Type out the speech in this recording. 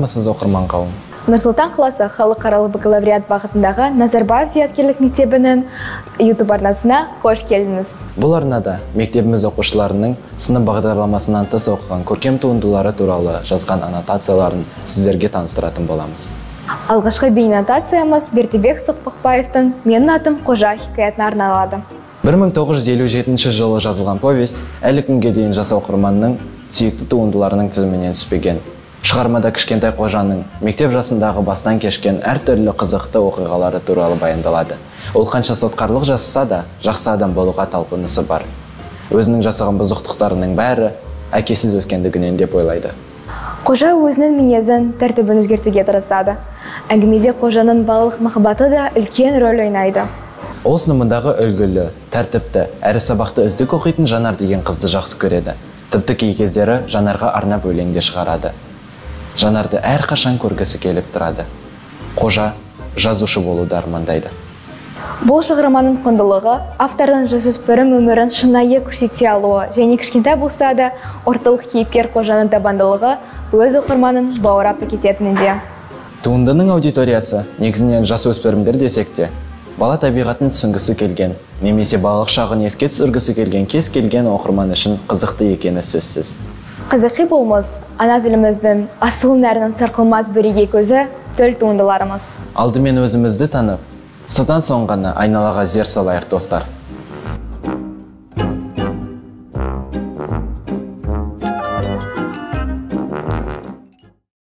саламатсызбы оқырман қауым? Нұрсұлтан қаласы халықаралық бакалавриат бағытындағы Назарбаев зияткерлік мектебінің YouTube арнасына қош келдіңіз. Бұл арнада мектебіміз оқушыларының сынып бағдарламасынан тыс оқыған көркем туындылары туралы жазған аннотацияларын сіздерге таныстыратын боламыз. Алғашқы бейнотациямыз Бердібек Соқпақбаевтың «Менің атым Қожа» хикаятына арналады. 1957 жылы жазылған повесть әлі күнге дейін жас оқырманның сүйікті туындыларының тізімінен түспеген. Шығармада кішкентай Қожаның мектеп жасындағы бастан кешкен әртүрлі қызықты оқиғалары туралы баяндалады. Ол қанша сотқарлық жасаса да, жақсы адам болуға талпынысы бар. Өзінің жасаған бұзықтықтарының бәрі әкесіз өскендігінен деп ойлайды. Қожа өзінің мінезін, тәртібін өзгертуге тырысады. Әңгімеде Қожаның балалық махаббаты да үлкен рөл ойнайды. Ол сыныбындағы үлгілі, тәртіпті, әрі сабақты үздік оқитын Жанар деген қызды жақсы көреді. Тіпті кей кездері Жанарға арнап өлеңде шығарады. Жанарды әрқашан көргісі келіп тұрады. Қожа жазушы болуды армандайды. Бұл шығарманың құндылығы автордың жасөспірім өмірін шынайы көрсете алуы және кішкентай болса да орталық кейіпкер Қожаның табандылығы өз оқырманын баурап кететінінде. Туындының аудиториясы негізінен жасөспірімдер десек те, бала табиғатын түсінгісі келген, немесе балалық шағын еске түсіргісі келген кез келген оқырман үшін қызықты екені сөзсіз. Қызықи болмыз, ана тіліміздің асыл нәрінің сарқылмас бірегей көзі төл туындыларымыз. Алдымен өзімізді танып, содан соң ғана айналаға зер салайық достар.